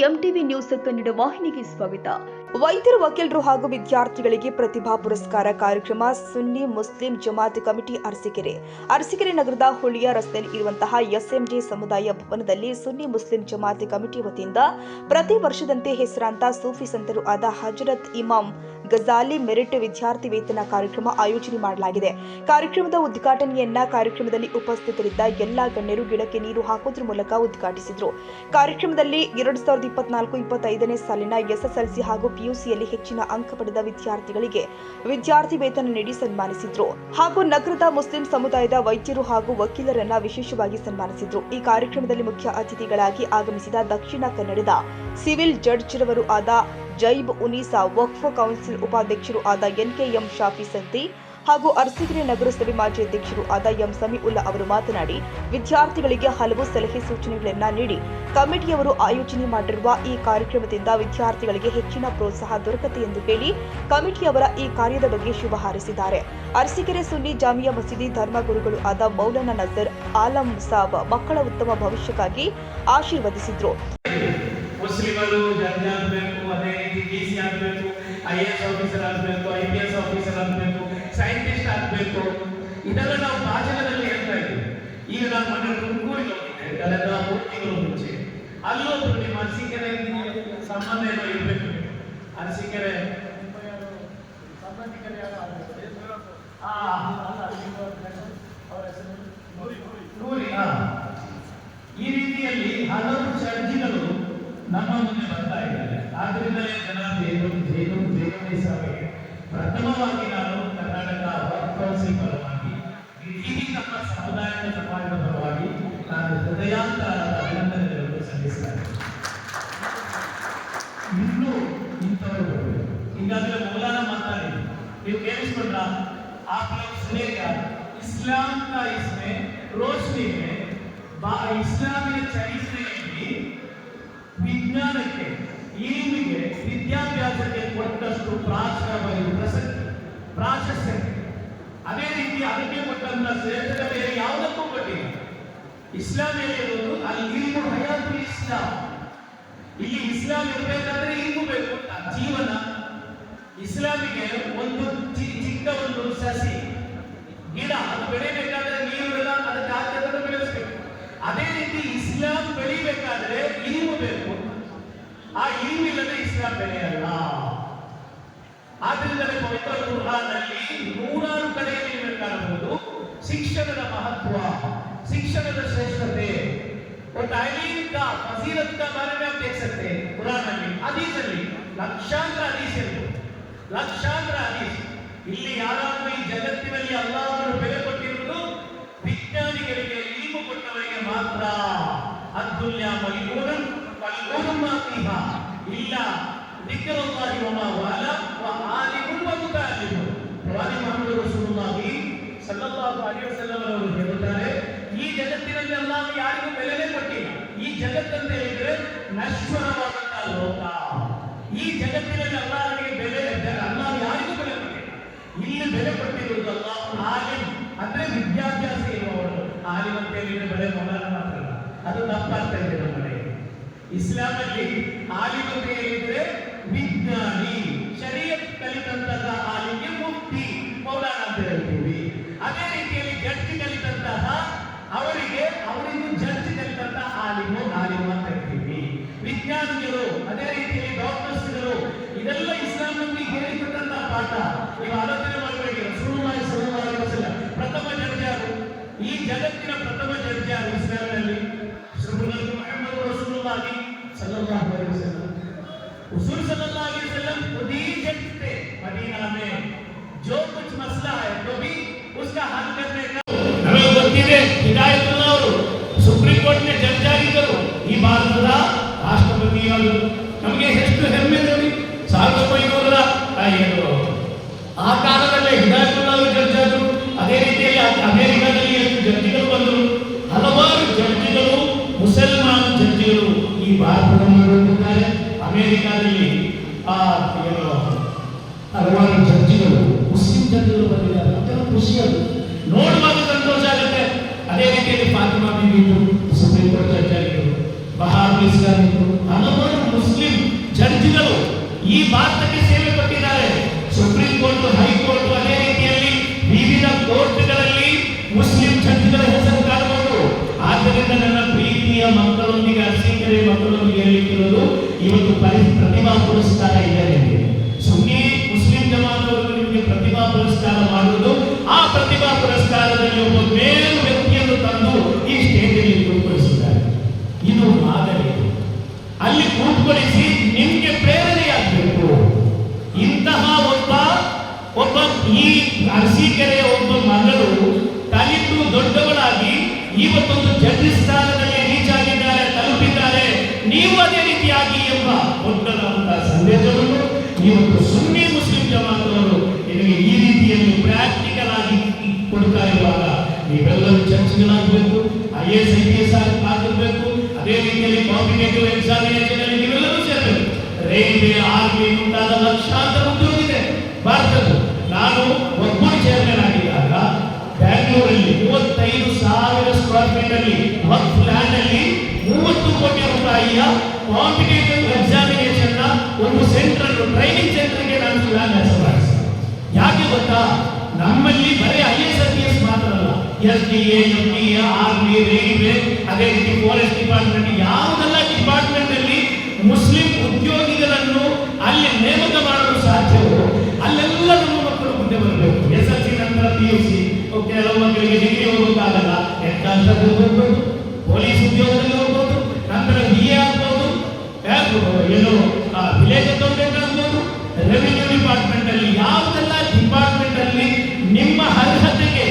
MTV news Kannada ವಾಹಿನಿಗೆ ಸ್ವಾಗತ. ವೈದ್ಯರು, ವಕೀಲರು ಹಾಗೂ ವಿದ್ಯಾರ್ಥಿಗಳಿಗೆ ಪ್ರತಿಭಾ ಪುರಸ್ಕಾರ ಕಾರ್ಯಕ್ರಮ ಸುನ್ನಿ ಮುಸ್ಲಿಂ ಜಮಾತ್ ಕಮಿಟಿ ಅರಸೀಕೆರೆ ನಗರದ ಹುಳಿಯ ರಸ್ತೆಯಲ್ಲಿ ಇರುವಂತಹ ಎಸ್ಎಂಜೆ ಸಮುದಾಯ ಭವನದಲ್ಲಿ ಸುನ್ನಿ ಮುಸ್ಲಿಂ ಜಮಾತ್ ಕಮಿಟಿ ವತಿಯಿಂದ ಪ್ರತಿ ವರ್ಷದಂತೆ ಹೆಸರಾಂತ ಸೂಫಿ ಸಂತರು ಆದ ಹಜರತ್ ಇಮಾಮ್ ಗಜಾಲಿ ಮೆರಿಟ್ ವಿದ್ಯಾರ್ಥಿ ವೇತನ ಕಾರ್ಯಕ್ರಮ ಆಯೋಜನೆ ಮಾಡಲಾಗಿದೆ. ಕಾರ್ಯಕ್ರಮದ ಉದ್ಘಾಟನೆಯನ್ನ ಕಾರ್ಯಕ್ರಮದಲ್ಲಿ ಉಪಸ್ಥಿತರಿದ್ದ ಎಲ್ಲಾ ಗಣ್ಯರು ಗಿಡಕ್ಕೆ ನೀರು ಹಾಕುವುದರ ಮೂಲಕ ಉದ್ಘಾಟಿಸಿದರು. ಕಾರ್ಯಕ್ರಮದಲ್ಲಿ 2024-25ನೇ ಸಾಲಿನ ಎಸ್ಎಸ್ಎಲ್ಸಿ ಹಾಗೂ ಪಿಯುಸಿಯಲ್ಲಿ ಹೆಚ್ಚಿನ ಅಂಕ ಪಡೆದ ವಿದ್ಯಾರ್ಥಿಗಳಿಗೆ ವಿದ್ಯಾರ್ಥಿ ವೇತನ ನೀಡಿ ಸನ್ಮಾನಿಸಿದ್ರು ಹಾಗೂ ನಗರದ ಮುಸ್ಲಿಂ ಸಮುದಾಯದ ವೈದ್ಯರು ಹಾಗೂ ವಕೀಲರನ್ನ ವಿಶೇಷವಾಗಿ ಸನ್ಮಾನಿಸಿದ್ರು. ಈ ಕಾರ್ಯಕ್ರಮದಲ್ಲಿ ಮುಖ್ಯ ಅತಿಥಿಗಳಾಗಿ ಆಗಮಿಸಿದ ದಕ್ಷಿಣ ಕನ್ನಡದ ಸಿವಿಲ್ ಜಡ್ಜ್ರವರು ಆದ ಜೈಬ್ ಉನೀಸಾ, ವಕ್ಫ್ ಕೌನ್ಸಿಲ್ ಉಪಾಧ್ಯಕ್ಷರು ಆದ ಎನ್ಕೆಎಂ ಶಾಫಿ ಸಂತಿ ಹಾಗೂ ಅರಸೀಕೆರೆ ನಗರಸಭೆ ಮಾಜಿ ಅಧ್ಯಕ್ಷರು ಆದ ಎಂ ಸಮೀಉಲ್ಲಾ ಅವರು ಮಾತನಾಡಿ ವಿದ್ಯಾರ್ಥಿಗಳಿಗೆ ಹಲವು ಸಲಹೆ ಸೂಚನೆಗಳನ್ನು ನೀಡಿ ಕಮಿಟಿಯವರು ಆಯೋಜನೆ ಮಾಡಿರುವ ಈ ಕಾರ್ಯಕ್ರಮದಿಂದ ವಿದ್ಯಾರ್ಥಿಗಳಿಗೆ ಹೆಚ್ಚಿನ ಪ್ರೋತ್ಸಾಹ ದೊರಕುತ್ತೆ ಎಂದು ಹೇಳಿ ಕಮಿಟಿಯವರ ಈ ಕಾರ್ಯದ ಬಗ್ಗೆ ಶುಭ ಹಾರೈಸಿದ್ದಾರೆ. ಅರಸೀಕೆರೆ ಸುನ್ನಿ ಜಾಮಿಯಾ ಮಸೀದಿ ಧರ್ಮಗುರುಗಳು ಆದ ಮೌಲಾನಾ ನಜರ್ ಆಲಂ ಸಾಬ್ ಮಕ್ಕಳ ಉತ್ತಮ ಭವಿಷ್ಯಕ್ಕಾಗಿ ಆಶೀರ್ವದಿಸಿದ್ರು. ಮುಸ್ಲಿಮರು ಜಡ್ಜ್ ಆಗಬೇಕು, ಅದೇ ರೀತಿ ಡಿಸಿ ಆಗಬೇಕು, ಐಎಎಸ್ ಆಫೀಸರ್ ಆಗಬೇಕು, ಐಪಿಎಸ್ ಆಫೀಸರ್ ಆಗಬೇಕು, ಸೈಂಟಿಸ್ಟ್ ಆಗಬೇಕು. ಇದೆಲ್ಲ ನಾವು ಭಾಷಣದಲ್ಲಿ ಹೇಳ್ತಾ ಇದ್ದೀವಿ. ಈಗ ನಾನು ಮೊನ್ನೆ ತುಮಕೂರಿಗೆ ಹೋಗಿದ್ದೆ ಕಳೆದ 3 ತಿಂಗಳು ಮುಂಚೆ. ಅಲ್ಲೊಬ್ರು ನಿಮ್ಮ ಅರಸೀಕೆರೆ ಸಂಬಂಧ ಏನೋ ಇರಬೇಕು. ಅರಸೀಕೆರೆ ಈ ರೀತಿಯಲ್ಲಿ ಹಲವು ಚರ್ಚಿಗಳು ನಮ್ಮ ಮುಂದೆ ಬರ್ತಾ ಇದ್ದಾರೆ. ಆದ್ದರಿಂದಲೇ ಜನಾಭಿಗೆ ಪ್ರಥಮವಾಗಿ ನಾನು ಕರ್ನಾಟಕ ವಕ್ಫ್ ಕೌನ್ಸಿಲ್ ಪರವಾಗಿ ಇಡೀ ನಮ್ಮ ಸಮುದಾಯದ ಸಮಾಜದ ಪರವಾಗಿ ನಾನು ಹೃದಯಾಂತರದ ಅಭಿನಂದನೆಗಳನ್ನು ಸಲ್ಲಿಸಿದ್ದೇನೆ. ಇನ್ನೂ ಇಂಥವರು ಬರಬೇಕು. ಈಗಾಗಲೇ ಮೌಲಾನ ಮಾತಾಡಿದ್ರು, ನೀವು ಕೇಳಿಸ್ಕೊಂಡ್ರ आप लोग सुनेगा इस्लाम का इसमें रोशनी में इस्लामिक ಚರಿತ್ರೆಯಲ್ಲಿ ವಿಜ್ಞಾನಕ್ಕೆ ಇಲಿಮಿಗೆ ವಿದ್ಯಾಭ್ಯಾಸಕ್ಕೆ ಕೊಟ್ಟಷ್ಟು ಪ್ರಾಶಸ್ತ್ಯ ಅದೇ ರೀತಿ ಅದಕ್ಕೆ ಕೊಟ್ಟಂತ ಶ್ರೇಷ್ಠತೆ ಬೇರೆ ಯಾವುದಕ್ಕೂ ಕೊಟ್ಟಿಲ್ಲ. ಇಸ್ಲಾಂ ಹೇಳಿರೋದು ಅಲ್ಲಿ ಇಲ್ಮು ಹಯಾತುಲ್ ಇಸ್ಲಾಂ. ಇಲ್ಲಿ ಇಸ್ಲಾಂ ಇರಬೇಕಾದ್ರೆ ಇಲ್ಮು ಬೇಕು. ಜೀವನ ಇಸ್ಲಾಮಿಗೆ ಒಂದು ಚಿಕ್ಕ ಒಂದು ಸಸಿ ಗಿಡ ಅದು ಬೆಳಿಬೇಕಾದ್ರೆ ನೀರು ಇಲ್ಲ, ಅದಕ್ಕೆ ಆಚರಣೆ ಬೆಳೆಸಬೇಕು. ಅದೇ ರೀತಿ ಇಸ್ಲಾಂ ಬೆಳಿಬೇಕಾದ್ರೆ ಇಲ್ಮು ಬೇಕು. ಆ ಇಲ್ಮಿಲ್ಲದೆ ಇಸ್ಲಾಂ ಬೆಳೆಯಲ್ಲ. ಆದ್ದರಿಂದಲೇ ಪವಿತ್ರ ಕುರ್ಆನ್ನಲ್ಲಿ 100 ಕಡೆಯಲ್ಲಿ ನೀವು ಕಾಣಬಹುದು ಶಿಕ್ಷಣದ ಮಹತ್ವ, ಶಿಕ್ಷಣದ ಶ್ರೇಷ್ಠತೆ और तालीम का फजीलत का बारे में आप देख सकते हैं. कुरान में हदीस ಅಲ್ಲಿ ಲಕ್ಷಾಂತರ ಹದೀಸ್. ಇಲ್ಲಿ ಯಾರಾದರೂ ಈ ಜಗತ್ತಿನಲ್ಲಿ ಅಲ್ಲಾಹನು ಬೆಲೆ ಕೊಟ್ಟಿರುವುದು ವಿಜ್ಞಾನಿಗಳಿಗೆ, ಇಲ್ಮು ಕೊಟ್ಟವರಿಗೆ ಮಾತ್ರ. ಅದ್ದುಲ್ಯಾ ಮಲಿಕೂನನ್ ವಲ್ಕೂನುಮ ಫೀಹಾ ಇಲ್ಲ ದಿಕ್ರುಲ್ಲಾಹಿ ವಮಾ ವಾಲ ವ ಆಲಿಮುನ್ ವ ಮುತಾಲಿಮುನ್. ಪ್ರವಾದಿ ಮುಹಮ್ಮದ್ ರಸೂಲುಲ್ಲಾಹಿ ಸಲ್ಲಲ್ಲಾಹು ಅಲೈಹಿ ವಸಲ್ಲಂ ಅವರು ಹೇಳುತ್ತಾರೆ, ಈ ಜಗತ್ತಿನಲ್ಲಿ ಅಲ್ಲಾಹ್ ಯಾರಿಗೂ ಬೆಲೆನೇ ಕೊಟ್ಟಿಲ್ಲ. ಈ ಜಗತ್ತಂತ ಹೇಳಿದ್ರೆ ನಶ್ವರವಾದಂತಹ ಲೋಕ. ಈ ಜಗತ್ತಿನಲ್ಲಿ ಅಲ್ಲಾಹನಿಗೆ ಅಲ್ಲಾಹ್ ಯಾರಿಗೂ ಬೆಲೆ ಕೊಟ್ಟಿಲ್ಲ. ಇಲ್ಲಿ ಬೆಲೆ ಕೊಟ್ಟಿರುವುದು ಅಲ್ಲಾಹ್ ಆಲಿಮ್ ಅಂದ್ರೆ ವಿದ್ಯಾಭ್ಯಾಸ ಇರುವವರು. ಆಲಿಮ್ ಅಂತ ಹೇಳಿದ್ರೆ ಬೆಲೆ ಮೌಲಾನ ಮಾತ್ರ ಅಲ್ಲ, ಅದು ತಪ್ಪಾಗ್ತಾ ಇದೆ ನಮ್ಮ ಕಡೆ. ಇಸ್ಲಾಂ ಅಲ್ಲಿ ಆಲಿಮ್ ಅಂತ ಹೇಳಿದ್ರೆ ವಿಜ್ಞಾನಿ, ಶರೀಅತ್ ಕಲಿತಂತಹ ಆಲಿಮ್ಗೆ ಮುಫ್ತಿ ಮೌಲಾನ ಅಂತ ಹೇಳ್ತೀವಿ. ಅದೇ ರೀತಿಯಲ್ಲಿ ಜಡ್ಜ್ ಕಲಿತಂತಹ ಅವರಿಗೂ ಜಡ್ಜ್ ಕಲಿತಂತಹ ಆಲಿಮ್ ಅಂತ ಹೇಳ್ತೀವಿ. ವಿಜ್ಞಾನಿಗಳು, ಅದೇ ರೀತಿಯಲ್ಲಿ ಡಾಕ್ಟರ್ಸ್ಗಳು, ಇದೆಲ್ಲ ಇಸ್ಲಾಂ ನಲ್ಲಿ ಹೇಳಿಕೊಟ್ಟಂತಹ ಪಾಠ. ನೀವು ಆಲೋಚನೆ ಮಾಡಬೇಡಿ. ರಸೂಲುಲ್ಲಾಹಿ ಸಲ್ಲಲ್ಲಾಹು ಅಲೈಹಿ ವಸಲ್ಲಂ ಪ್ರಥಮ ಜಡ್ಜ್ ಯಾರು? ಈ ಜಗತ್ತಿನ ಪ್ರಥಮ ಜಡ್ಜ್ ಯಾರು ಇಸ್ಲಾಂನಲ್ಲಿ? ಮುಹಮ್ಮದ್ ರಸೂಲುಲ್ಲಾಹಿ सल्लल्लाहु अलैहि वसल्लम. हुजूर सल्लल्लाहु अलैहि वसल्लम खुद ही जज थे मदीना में. जो कुछ मसला है तो भी उसका हल करने का हमें ಗೊತ್ತಿದೆ. ಹಿದಾಯತುಲ್ಲಾ ಅವರು ಸುಪ್ರೀಂ ಕೋರ್ಟ್ ನ ಜಡ್ಜ್ ಆಗಿದ್ದರು. ಈ ಭಾರತದ ರಾಷ್ಟ್ರಪತಿಗಳು. ನಮಗೆ ಎಷ್ಟು ಹೆಮ್ಮೆ ನೋಡಿ. 1900ರ ಆ ಕಾಲದಲ್ಲೇ ಹಿದಾಯತುಲ್ಲಾ ಅವರು ಜಡ್ಜ್ ಆದರು. ಅದೇ ರೀತಿಯಲ್ಲಿ ಅಮೆರಿಕದಲ್ಲಿ ಎಷ್ಟು ಜಡ್ಜಿಗಳು ಬಂದರು. ಹಲವಾರು ಜಡ್ಜಿಗಳು ಮುಸಲ್ಮಾನ್ ಜಡ್ಜಿಗಳು ಈ ಭಾರತದಲ್ಲಿ ಇರುತ್ತಿದ್ದಾರೆ. ಅಮೆರಿಕದಲ್ಲಿ ಹಲವಾರು ಜಡ್ಜಿಗಳು ಮುಸ್ಲಿಂ ಜಡ್ಜಿಗಳು ಬಂದಿದ್ದಾರೆ. ಅದರ ಖುಷಿಯದು ನೋಡುವಾಗ ಸಂತೋಷ ಆಗುತ್ತೆ. ಅದೇ ರೀತಿಯಲ್ಲಿ Fatima Bibi supreme court judge ಆಗಿದ್ದರು. ಬಹಾರ್ ಇಸ್ಲಾಂ ಹಲವಾರು ಭಾರತಕ್ಕೆ ಸೇವೆ ಕೊಟ್ಟಿದ್ದಾರೆ. ಸುಪ್ರೀಂ ಕೋರ್ಟ್, ಹೈಕೋರ್ಟ್, ಅದೇ ರೀತಿಯಲ್ಲಿ ವಿವಿಧ ಕೋರ್ಟ್ಗಳಲ್ಲಿ ಮುಸ್ಲಿಂ ಜಡ್ಜ್ಗಳ ಹೆಸರು ಕಾಣಬಹುದು. ಆದ್ದರಿಂದ ನನ್ನ ಪ್ರೀತಿಯ ಮಕ್ಕಳೊಂದಿಗೆ, ಅರಸೀಕೆರೆ ಮಕ್ಕಳೊಂದಿಗೆ ಹೇಳಲಿಕ್ಕಿರೋದು, ಇವತ್ತು ಪ್ರತಿಭಾ ಪುರಸ್ಕಾರ ಇದೆ ನಿಮಗೆ. ಸುನ್ನಿ ಮುಸ್ಲಿಂ ಜಮಾತ್ ಅವರು ನಿಮಗೆ ಪ್ರತಿಭಾ ಪುರಸ್ಕಾರ ಮಾಡುವುದು, ಆ ಪ್ರತಿಭಾ ಪುರಸ್ಕಾರದಲ್ಲಿ ಒಬ್ಬ ಮೇಲು ವ್ಯಕ್ತಿಯನ್ನು ತಂದು ಈ ಸ್ಟೇಜಲ್ಲಿ ಕೂತ್ಕೊಳಿಸಿದ್ದಾರೆ. ಇದು ಮಾದರಿ. ಅಲ್ಲಿ ಕೂತ್ಕೊಳಿಸಿ ನಿಮ್ಗೆ ಪ್ರೇರಣೆಯಾಗಬೇಕು. ಇಂತಹ ಒಬ್ಬ ಈ ಅರಸೀಕೆರೆಯ ಒಬ್ಬ ಮಗಳು ಕಲಿತು ದೊಡ್ಡವಳಾಗಿ ಇವತ್ತೊಂದು ಜಡ್ಜ್ ಸ್ಥಾನದಲ್ಲಿ ರೀಚ್ ಆಗಿದ್ದಾರೆ, ತಲುಪಿದ್ದಾರೆ. ನೀವು ಅದೇ ರೀತಿಯಾಗಿ ಎಂಬ ದೊಡ್ಡದಾದಂತಹ ಸಂದೇಶವನ್ನು ಇವತ್ತು ಸುನ್ನಿ ಮುಸ್ಲಿಂ ಜಮಾತ್ ಅವರು ನಿಮಗೆ ಈ ರೀತಿಯಲ್ಲಿ ಪ್ರಾಕ್ಟಿಕಲ್ ಆಗಿ ಕೊಡ್ತಾ ಇರುವಾಗ ನೀವೆಲ್ಲರೂ ಚರ್ಚ್ಗಳಾಗಬೇಕು, IAS IPS ಆಗಿರಬೇಕು. ಅದೇ ರೀತಿಯಲ್ಲಿ ಕಾಂಪಿಟೇಟಿವ್ ಎಕ್ಸಾಮಿನೇಷನ್ ಅಲ್ಲಿ ನೀವೆಲ್ಲರೂ ಸೇರಬೇಕು. ರೈಲ್ವೆ, ಆರ್ಮಿ ಮುಂತಾದ ಲಕ್ಷಾಂತರ ಉದ್ಯೋಗ ಇದೆ ಭಾರತದ್ದು. ನಾನು ಒಬ್ಬರು ಚೇರ್ಮನ್ ಆಗಿದ್ದಾಗ ಬ್ಯಾಂಗ್ಳೂರಲ್ಲಿ 35,000 ಸ್ಕ್ವೇರ್ ಫೀಟ್ ಅಲ್ಲಿ ವಕ್ಫ್ ಲ್ಯಾಂಡ್ ಅಲ್ಲಿ 30 ಕೋಟಿ ರೂಪಾಯಿಯ ಕಾಂಪಿಟೇಟಿವ್ ಎಕ್ಸಾಮಿನೇಷನ್ ನ ಒಂದು ಸೆಂಟರ್, ಟ್ರೈನಿಂಗ್ ಸೆಂಟರ್ಗೆ ನಾನು ಲ್ಯಾಂಡ್ ಹೆಸರು ಮಾಡಿಸಿದೆ. ಯಾಕೆ ಗೊತ್ತಾ? ನಮ್ಮಲ್ಲಿ ಬರೀ IAS IPS ಮಾತ್ರ ಅಲ್ಲ, SDA, MDA, ಆರ್ಮಿ, ರೈಲ್ವೆ, ಅದೇ ರೀತಿ ಫಾರೆಸ್ಟ್ ಡಿಪಾರ್ಟ್ಮೆಂಟ್, ಯಾವುದೆಲ್ಲ ಡಿಪಾರ್ಟ್ಮೆಂಟ್ ಅಲ್ಲಿ ಮುಸ್ಲಿಂ ಉದ್ಯೋಗಿಗಳನ್ನು ಅಲ್ಲಿ ನೇಮಕ ಮಾಡಲು ಸಾಧ್ಯವೋ ಅಲ್ಲೆಲ್ಲ ನಮ್ಮ ಮಕ್ಕಳು ಮುಂದೆ ಬರಬೇಕು. SSLC ನಂತರ PUC, ಕೆಲವು ಮಕ್ಕಳಿಗೆ ಡಿಗ್ರಿ ಹೋಗೋಕ್ಕಾಗಲ್ಲ, ಎಂಟ್ರಾನ್ಸ್ ಹೋಗ್ಬೋದು, ಪೊಲೀಸ್ ಉದ್ಯೋಗದಲ್ಲಿ ಹೋಗ್ಬೋದು, ನಂತರ BA ಆಗ್ಬೋದು, ಏನು ವಿಲೇಜ್ ಅಕೌಂಟೆಂಟ್ ಆಗ್ಬೋದು, ರೆವಿನ್ಯೂ ಡಿಪಾರ್ಟ್ಮೆಂಟ್ ಅಲ್ಲಿ, ಯಾವುದೆಲ್ಲ ಡಿಪಾರ್ಟ್ಮೆಂಟ್ ಅಲ್ಲಿ ನಿಮ್ಮ ಅರ್ಹತೆಗೆ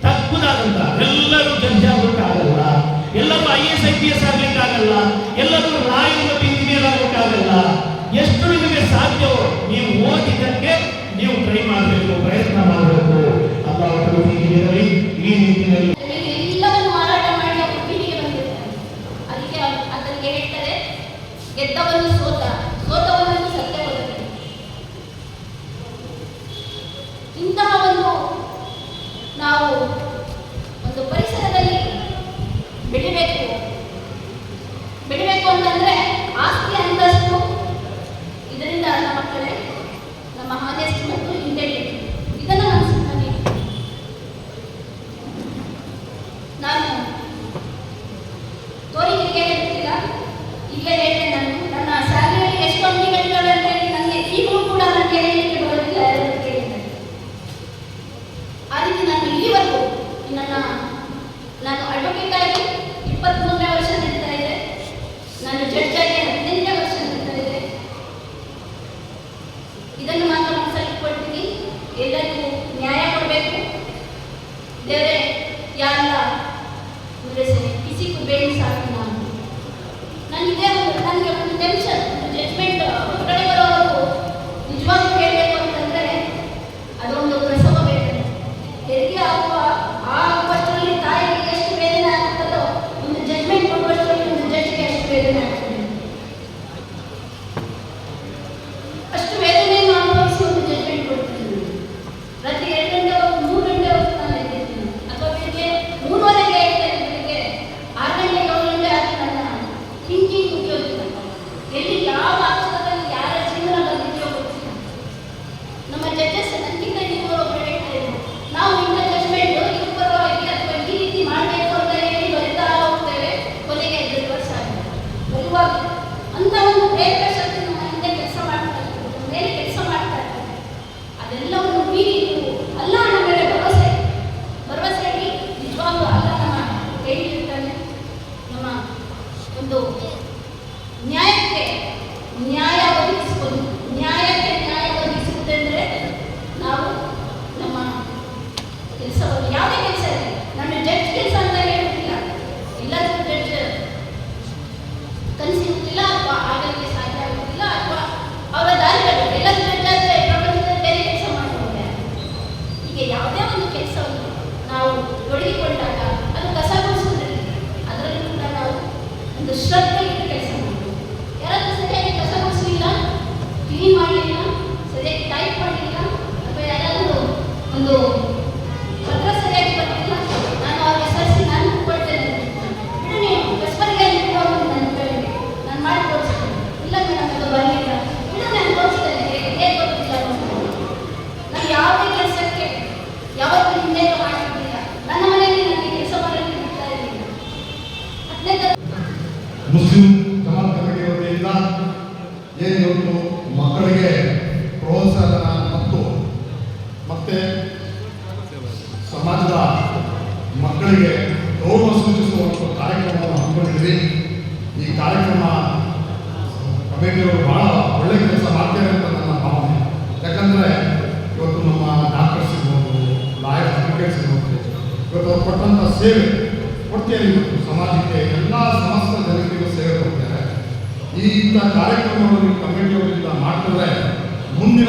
ತಕ್ಕುದಾದಂತ ಎಲ್ಲರೂ ಜಡ್ಜ್ ಆಗೋಕ್ಕಾಗಲ್ಲ, ಎಲ್ಲರೂ IAS IPS ಆಗ್ಲಿಕ್ಕಾಗಲ್ಲ, ಎಲ್ಲರೂ ಲಾಯರ್ ಮತ್ತು ಇಂಜಿನಿಯರ್ ಆಗೋಕ್ಕಾಗಲ್ಲ. ಎಷ್ಟು ನಿಮಗೆ ಸಾಧ್ಯವೋ ನೀವು ಓದಿದ್ದಕ್ಕೆ ನೀವು ಟ್ರೈ ಮಾಡಬೇಕು, ಪ್ರಯತ್ನ ಮಾಡಬೇಕು. ಅಲ್ಲಾಹ್ ತೌಫೀಕ್ ನೀಡಲಿ. ಈ ನಿಟ್ಟಿನಲ್ಲಿ ಎಲ್ಲವನ್ನು ಮಾರಾಟ ಮಾಡಿ ಅವರು ಬೀದಿಗೆ ಬಂದಿರ್ತಾರೆ. ಅದಕ್ಕೆ ಅದಕ್ಕೆ ಹೇಳ್ತಾರೆ, ಗೆದ್ದವನು ಸೋತ, ಸೋತವನನ್ನು ಸತ್ಯ ಹೋದರೆ. ಇಂತಹ ನಾವು ಒಂದು ಪರಿಸರದಲ್ಲಿ ಬೆಳಿಬೇಕು ಅಂತಂದ್ರೆ ಆಸ್ತಿ, ಅಂತಸ್ತು, ಇದರಿಂದ ನಮ್ಮ ಮಕ್ಕಳೇ ನಮ್ಮ ಹಾನೆಸ್ಟ್ ಮತ್ತು ಇಂಟೆಲಿಜೆಂಟ್ ಇದನ್ನು ನಾನು ತೋರಿಕೆಗೆ ಹೇಳ್ತಿಲ್ಲ, ಇಲ್ಲೇ ಹೇಳ್ತೇನೆ. ನಾನು ನನ್ನ ಸ್ಯಾಲರಿಯಲ್ಲಿ ಎಷ್ಟು ಅಂಕಿಗಳಿದ್ದಾವೆ ಅಂತ ಹೇಳಿ ನನಗೆ ಈಗಲೂ ಕೂಡ ನನಗೆ ಹೇಳಲಿಕ್ಕೆ ಬರೋದಿಲ್ಲ, ಯಾರು ಕೇಳಿದ್ದಾರೆ. ಆ ರೀತಿ ನಾನು ಇಲ್ಲಿವರೆಗೂ ನಾನು ಅಡ್ವೊಕೇಟ್ ಆಗಿ 23ನೇ ವರ್ಷ ನಡೀತಾ ಇದೆ, ನಾನು ಜಡ್ಜ್ ಆಗಿ 15ನೇ ವರ್ಷ ನಡೀತಾ ಇದೆ. ಇದನ್ನು ಮಾತ್ರ ಮನಸ್ಸಲ್ಲಿ ಕೊಡ್ತೀನಿ, ಎಲ್ಲರಿಗೂ ನ್ಯಾಯ ಕೊಡಬೇಕು. ದೇವರೇ ಯಾರಲ್ಲ किसी को बेइंसाफी ना ನನಗೆ ಒಂದು ಟೆನ್ಷನ್, ಜಡ್ಜ್ಮೆಂಟ್ ಹೊರಗಡೆ ಬರೋವರೆಗೂ ನಿಜವಾಗ್ಲೂ ಹೇಳಬೇಕು ಅಂತಂದರೆ ಅದೊಂದು ಪ್ರಸವ ವೇದನೆ. ಹೆರಿಗೆ ಆಗುವಷ್ಟರಲ್ಲಿ ತಾಯಿಗೆ ಎಷ್ಟು ವೇದನೆ ಆಗ್ತದೋ ಒಂದು ಜಡ್ಜ್ಮೆಂಟ್ ಕೊಡುವಷ್ಟರಲ್ಲಿ ಒಂದು ಜಡ್ಜ್ಗೆ ಎಷ್ಟು ವೇದನೆ ಆಗ್ತದೆ. ಅಷ್ಟು ವೇದನೆಯನ್ನು ಅನುಭವಿಸಿ ಒಂದು ಜಡ್ಜ್ಮೆಂಟ್ ಕೊಡ್ತೀನಿ. ರಾತ್ರಿ 2 ಗಂಟೆ 3 ಗಂಟೆ ನಾನು ಎದ್ದಿರ್ತೀನಿ, ಅಥವಾ ಬೆಳಿಗ್ಗೆ 3:30ಗೆ ಹೇಳ್ತೇನೆ, ಬೆಳಿಗ್ಗೆ 6 ಗಂಟೆ 7 ಗಂಟೆ ಆಗಿ ನನ್ನ ಥಿಂಕಿಂಗ್ ಉದ್ಯೋಗ ಎಲ್ಲಿ ಯಾವ ಅಕ್ಷರದಲ್ಲಿ ಯಾರ ಜೀವನ ಬಂದಿದೆಯೋ ಗೊತ್ತಿಲ್ಲ. ನಮ್ಮ ಜಡ್ಜಸ್ ನನಗಿಂತ ಇರುವವರು ಹೇಳ್ತಾ ಇದ್ರು, ನಾವು ಇಂಥ ಜಡ್ಜ್ಮೆಂಟ್ ಇವ್ರ ಪರವಾಗಿ ಅಥವಾ ಈ ರೀತಿ ಮಾಡಬೇಕು ಅಂತ ಹೇಳಿ ಬರಿತಾ ಹೋಗ್ತೇವೆ, ಕೊನೆಗೆ 2 ವರ್ಷ ಆಗಿದೆ. ಬರುವಾಗ ಅಂತ ಒಂದು ಪ್ರೇರಕ ಶಕ್ತಿ ನಮ್ಮ ಹಿಂದೆ ಕೆಲಸ ಮಾಡ್ತಾ ಇರ್ತಾರೆ, ಮೇಲೆ ಕೆಲಸ ಮಾಡ್ತಾ ಇರ್ತಾರೆ. ಅದೆಲ್ಲವನ್ನು ಮೀರಿ ನೀವು ಅಲ್ಲ ನಮ್ಮ ಮೇಲೆ ಭರವಸೆಯಾಗಿ ನಿಜವಾಗ್ಲೂ ಅಲ್ಲ ನಮ್ಮ ಹೇಳಿರ್ತಾನೆ. ನಮ್ಮ ಒಂದು ನ್ಯಾಯಕ್ಕೆ ನ್ಯಾಯ ಒದಗಿಸಿಕೊಂಡು ನ್ಯಾಯ ಒದಗಿಸುವುದೆಂದರೆ ನಾವು ನಮ್ಮ ಕೆಲಸವನ್ನು ಯಾವುದೇ ಕೆಲಸ ಇದೆ, ನನ್ನ ಜಡ್ಜ್ ಕೆಲಸ ಅಂತ ಹೇಳುತ್ತಿಲ್ಲ, ಎಲ್ಲರಿಗೂ ಜಡ್ಜ್ ಕಲಿಸಿರುತ್ತಿಲ್ಲ ಅಥವಾ ಆಗಲಿಕ್ಕೆ ಸಾಧ್ಯ ಆಗುತ್ತಿಲ್ಲ, ಅಥವಾ ಅವರ ದಾರಿಗಳು ಎಲ್ಲರೂ ಜಡ್ಜ್ ಆದರೆ ಪ್ರಪಂಚದಲ್ಲಿ ಬೇರೆ ಕೆಲಸ ಮಾಡುವಾಗ ಹೀಗೆ ಯಾವುದೇ ಒಂದು ಕೆಲಸವನ್ನು ನಾವು ತೊಡಗಿಕೊಂಡಾಗ ಅದು ಕಸ ಗುಡಿಸುವುದರಲ್ಲಿ ಅದರಲ್ಲೂ ಕೂಡ ನಾವು ಒಂದು ಶ್ರದ್ಧೆ ಇಟ್ಟು ಕೆಲಸ ಮಾಡಬೇಕು. ಯಾರಾದರೂ ಸರಿಯಾಗಿ ಕಸ ಗುಡಿಸಲಿಲ್ಲ, ಕ್ಲೀನ್ ಮಾಡಲಿಲ್ಲ, ಸರಿಯಾಗಿ ಟೈಪ್ ಮಾಡಲಿಲ್ಲ, ಅಥವಾ ಯಾರಾದರೂ ಒಂದು ಪತ್ರ ಸರಿಯಾಗಿ ಬರಲಿಲ್ಲ, ನಾನು ಅವ್ರಿಗೆ ಸರಿಸಿ ನಾನು ಕೊಡ್ತೇನೆ, ಬಿಡು ನೀವು ಕಸ್ಬರಿಗೆ ನಾನು ಮಾಡಿ ತೋರಿಸ್ತೇನೆ. ಇಲ್ಲ ಮೇಡಮ್ ಅದು ಬರಲಿಲ್ಲ, ಇಲ್ಲ ನಾನು ತೋರಿಸ್ತೇನೆ ಯಾವತ್ತೂ ಹಿಂದೆ ಮಾಡಿರಲಿಲ್ಲ. ನನ್ನ ಮನೆಯಲ್ಲಿ ನನಗೆ ಕೆಲಸ ಮಾಡಲು ಬಿಡ್ತಾ ಇರಲಿಲ್ಲ. 15 ಮುಸ್ಲಿಂ ಜಮಾತ್ ಕಮಿಟಿ ವತಿಯಿಂದ ಏನಿವತ್ತು ಮಕ್ಕಳಿಗೆ ಪ್ರೋತ್ಸಾಹ ಮತ್ತು ಮತ್ತೆ ಸಮಾಜದ ಮಕ್ಕಳಿಗೆ ಗೌರವ ಸೂಚಿಸುವಂಥ ಕಾರ್ಯಕ್ರಮವನ್ನು ಹಮ್ಮಿಕೊಂಡಿದ್ದೀವಿ. ಈ ಕಾರ್ಯಕ್ರಮ ಕಮಿಟಿಯವರು ಬಹಳ ಒಳ್ಳೆಯ ಕೆಲಸ ಮಾಡ್ತಾರೆ ಅಂತ ನನ್ನ ಭಾವನೆ. ಯಾಕಂದರೆ ಇವತ್ತು ನಮ್ಮ ಡಾಕ್ಟರ್ಸ್ ಇರ್ಬೋದು, ಲಾಯರ್ ಅಡ್ವೊಕೇಟ್ಸ್ ಇರ್ಬೋದು, ಇವತ್ತು ಅವ್ರು ಕೊಟ್ಟಂಥ ಸೇವೆ ಕೊಡ್ತಾರೆ. ಇವತ್ತು ಸಮಾಜಕ್ಕೆ ಎಲ್ಲ ಸಮಸ್ತ ಜನತೆಗೂ ಸೇವೆ ಕೊಡ್ತಾರೆ. ಈ ಇಂಥ ಕಾರ್ಯಕ್ರಮವನ್ನು ಕಮಿಟಿಯವರಿಂದ ಮಾಡಿದ್ರೆ ಮುಂದಿನ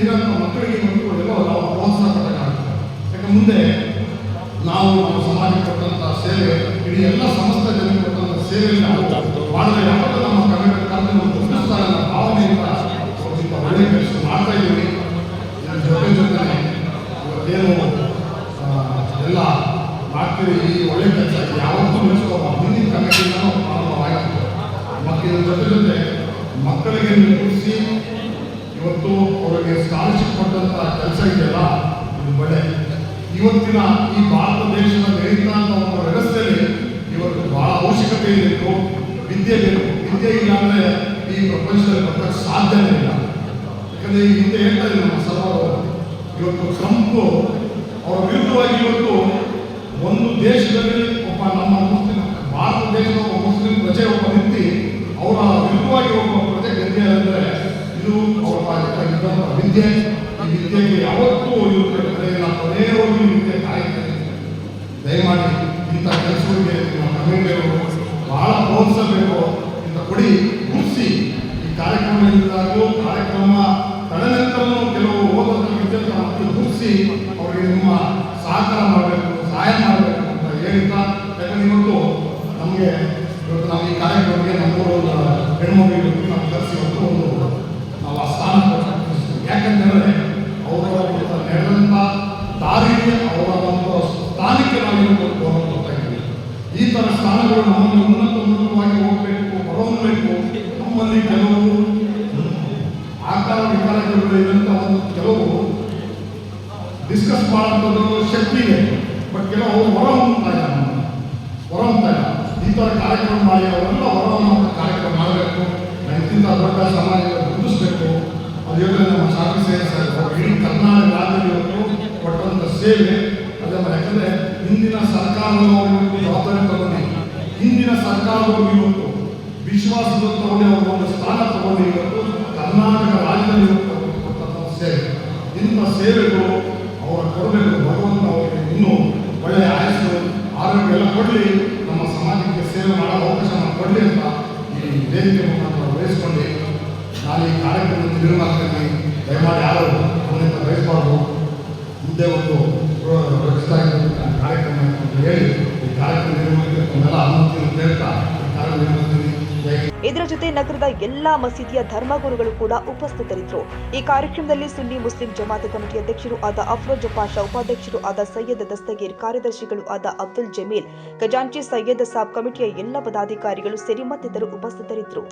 ಇರೋಂಥ ಮಕ್ಕಳಿಗೆ ಮತ್ತು ಎಲ್ಲೋ ನಾವು ಪ್ರೋತ್ಸಾಹ ಕೊಡೋಕ್ಕಾಗ್ತದೆ. ಯಾಕೆ ಮುಂದೆ ನಾವು ನಮ್ಮ ಸಮಾಜಕ್ಕೆ ಕೊಟ್ಟಂಥ ಸೇವೆ ಇಡೀ ಎಲ್ಲ ಸಮಸ್ತ ಜನರಿಗೆ ಕೊಟ್ಟಂಥ ಸೇವೆಯನ್ನು ಮಾಡಿದ್ರೆ ಯಾವಾಗ ನಮ್ಮ ಕಮಿಟಿ ಗುರುತಿಸ್ತಾರೆ ಅನ್ನೋ ಭಾವನೆಯಿಂದ ಇಂಥ ಒಳ್ಳೆಯ ಕೆಲಸ ಮಾಡ್ತಾ ಇದ್ದೀವಿ. ಇದರ ಜೊತೆ ಇವತ್ತೇನು ಎಲ್ಲ ಮಾಡ್ತೀವಿ, ಈ ಒಳ್ಳೆಯ ಕೆಲಸ ಯಾವತ್ತೂ ನಿಲ್ಲಿಸ್ಕೋಬಾರ್ದು. ಹಿಂದಿನ ಕಮಿಟಿಯಿಂದಲೂ ಪ್ರಾರಂಭವಾಗಿದೆ. ಮತ್ತು ಇದರ ಜೊತೆ ಮಕ್ಕಳಿಗೆ ಗುರುತಿಸಿ ಇವತ್ತು ಅವರಿಗೆ ಸ್ಕಾಲರ್ಶಿಪ್ ಕೊಟ್ಟಂಥ ಕೆಲಸ ಇದೆಯಲ್ಲ, ಇದು ಒಳ್ಳೆ. ಇವತ್ತಿನ ಈ ಭಾರತ ದೇಶದ ನಡೀತಾ ಒಂದು ವ್ಯವಸ್ಥೆಯಲ್ಲಿ ಇವತ್ತು ಬಹಳ ಅವಶ್ಯಕತೆ ಬೇಕು, ವಿದ್ಯೆ ಬೇಕು. ವಿದ್ಯೆ ಇಲ್ಲ ಅಂದರೆ ಈ ಪ್ರಪಂಚದಲ್ಲಿ ಬರ್ತಕ್ಕೆ ಸಾಧ್ಯನೇ ಇಲ್ಲ. ಯಾಕಂದರೆ ಈ ಹಿಂದೆ ಹೇಳ್ತಾ ಇದ್ದಾರೆ ನಮ್ಮ ಸರ್ವರು, ಇವತ್ತು ಟ್ರಂಪ್ ಅವರ ವಿರುದ್ಧವಾಗಿ ಇವತ್ತು ಒಂದು ದೇಶದಲ್ಲಿ ಒಬ್ಬ ನಮ್ಮ ಮುಸ್ಲಿಂ ಭಾರತ ದೇಶದ ಒಬ್ಬ ಮುಸ್ಲಿಂ ಪ್ರಜೆ ಒಬ್ಬ ವ್ಯಕ್ತಿ ಅವರ ವಿರುದ್ಧವಾಗಿ ಒಬ್ಬ ಪ್ರಜೆ ಗೆದ್ದೆ ಅಂದರೆ ಇದು ಅವರ ವಿದ್ಯೆ. ಈ ವಿದ್ಯೆಗೆ ಯಾವತ್ತೂ ಕೊನೆಯವರೆಗೂ ವಿದ್ಯೆ ಕಾಯ್ತಾರೆ. ದಯಮಾಡಿ ಇಂಥ ಕೆಲಸಗಳಿಗೆ ನಮ್ಮ ಕಮಿಟಿಯವರು ಬಹಳ ಪ್ರೋತ್ಸಾಹಬೇಕು. ಇಂಥ ಕೊಡಿ ಗುರುತಿಸಿ ಈ ಕಾರ್ಯಕ್ರಮದಿಂದಾಗೂ ಕಾರ್ಯಕ್ರಮ ತದನಂತರನೂ ಕೆಲವು ಓದಂಥ ವಿದ್ಯಾರ್ಥಿ ಗುರುತಿಸಿ ಅವರಿಗೆ ನಿಮ್ಮ ಸಹಕಾರ ಮಾಡಬೇಕು, ಸಹಾಯ ಮಾಡಬೇಕು ಅಂತ ಹೇಳಿದ್ದ. ಯಾಕಂದ್ರೆ ಇವತ್ತು ನಾವು ಈ ಕಾರ್ಯಕ್ರಮಕ್ಕೆ ನಮ್ಮೂರು ಹೆಣ್ಮಕ್ಳು ನಾವು ಕರೆಸಿ ಒಂದು ನಾವು ಆ ಸ್ಥಾನ ಕೊಡ್ತೀವಿ. ಯಾಕಂತಂದರೆ ಅವರ ನಡೆದಂಥ ದಾರಿಗೆ ಅವರ ಒಂದು ಸ್ಥಾನಕ್ಕೆ ನಾವು ಗೌರವ ಕೊಡ್ತಾ ಇದ್ದೀವಿ. ಈ ಥರ ಸ್ಥಾನಗಳು ನಮ್ಮಲ್ಲಿ ಉನ್ನತವಾಗಿ ಹೋಗಬೇಕು, ಹೊರಹೊಮ್ಮಬೇಕು. ನಮ್ಮಲ್ಲಿ ಕೆಲವು ಆಕಾರ ವಿಕಾರಗಳು ಇದ್ದಂಥ ಒಂದು ಕೆಲವು ಡಿಸ್ಕಸ್ ಮಾಡೋಂಥದ್ದು ಶಕ್ತಿ ಇದೆ, ಬಟ್ ಕೆಲವು ಹೊರಹೊಮ್ಮತಾ ಇಲ್ಲ. ಈ ಥರ ಕಾರ್ಯಕ್ರಮ ಮಾಡಿ ಅವರೆಲ್ಲ ಹೊರಹೊಮ್ಮುವಂಥ ಕಾರ್ಯಕ್ರಮ ಮಾಡಬೇಕು. ಇಂಥ ದೊಡ್ಡ ಸಮಾಜ ಗುರುತಿಸಬೇಕು. ಅದು ಹೇಳಿ ನಮ್ಮ ಶಾಖೆ ಇಡೀ ಕರ್ನಾಟಕ ರಾಜ್ಯದಲ್ಲಿ ಕೊಟ್ಟಂಥ ಸೇವೆ ಅದೇ. ಯಾಕಂದರೆ ಹಿಂದಿನ ಸರ್ಕಾರದವರು ಜವಾಬ್ದಾರಿ ತಗೊಂಡು ಹಿಂದಿನ ಸರ್ಕಾರದವರು ಇವತ್ತು ವಿಶ್ವಾಸದ ತಗೊಂಡು ಅವರು ಒಂದು ಸ್ಥಾನ ತಗೊಂಡು ಇವತ್ತು ಕರ್ನಾಟಕ ರಾಜ್ಯದಲ್ಲಿ ಕೊಟ್ಟಂಥ ಸೇವೆ. ಇಂಥ ಸೇವೆಗಳು ಅವರ ಕೊಡಬೇಕು. ಭಗವಂತ ಅವರಿಗೆ ಇನ್ನೂ ಒಳ್ಳೆಯ ಆಯಸ್ಸು ಆರೋಗ್ಯ ಎಲ್ಲ ಕೊಡಲಿ, ನಮ್ಮ ಸಮಾಜಕ್ಕೆ ಸೇವೆ ಮಾಡೋ ಅವಕಾಶ ಕೊಡಲಿ ಅಂತ ಈ ವೇದಿಕೆ ಮುಖಾಂತರ ವಹಿಸ್ಕೊಂಡು ನಾನು ಈ ಕಾರ್ಯಕ್ರಮದಲ್ಲಿ ನಿರ್ವಹಿಸ್ತೀನಿ. ದಯಮಾಡಿ ಯಾರು ಅವನಿಂದ ಬಯಸಬಾರ್ದು. ಮುಂದೆ ಒಂದು ಕಾರ್ಯಕ್ರಮ ಅಂತ ಹೇಳಿ ಈ ಕಾರ್ಯಕ್ರಮ ನಿರ್ವಹಿಸಬೇಕೆಲ್ಲ ಅನುಮತಿಯನ್ನು ಕೇಳ್ತಾ ಈ ಕಾರ್ಯ ನಿರ್ವಹಿಸ್ತೀನಿ. ಇದರ ಜೊತೆ ನಗರದ ಎಲ್ಲಾ ಮಸೀದಿಯ ಧರ್ಮಗುರುಗಳು ಕೂಡ ಉಪಸ್ಥಿತರಿದ್ದರು. ಈ ಕಾರ್ಯಕ್ರಮದಲ್ಲಿ ಸುನ್ನಿ ಮುಸ್ಲಿಂ ಜಮಾತ್ ಕಮಿಟಿ ಅಧ್ಯಕ್ಷರು ಆದ ಅಫ್ರೋಜ್ ಪಾಷಾ, ಉಪಾಧ್ಯಕ್ಷರು ಆದ ಸೈಯದ್ ದಸ್ತಗೀರ್, ಕಾರ್ಯದರ್ಶಿಗಳು ಆದ ಅಬ್ದುಲ್ ಜಮೀಲ್, ಖಜಾಂಚಿ ಸೈಯದ್ ಸಾಬ್, ಕಮಿಟಿಯ ಎಲ್ಲ ಪದಾಧಿಕಾರಿಗಳು ಸೇರಿ ಮತ್ತಿತರರು ಉಪಸ್ಥಿತರಿದ್ದರು.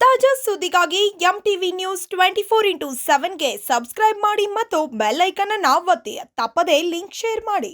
ತಾಜಾ ಸುದ್ದಿಗಾಗಿ ಎಂಟಿವಿ ನ್ಯೂಸ್ 24/7ಗೆ ಸಬ್ಸ್ಕ್ರೈಬ್ ಮಾಡಿ ಮತ್ತು ಬೆಲ್ ಐಕಾನ್ ಅನ್ನು ಒತ್ತಿ. ತಪ್ಪದೇ ಲಿಂಕ್ ಶೇರ್ ಮಾಡಿ.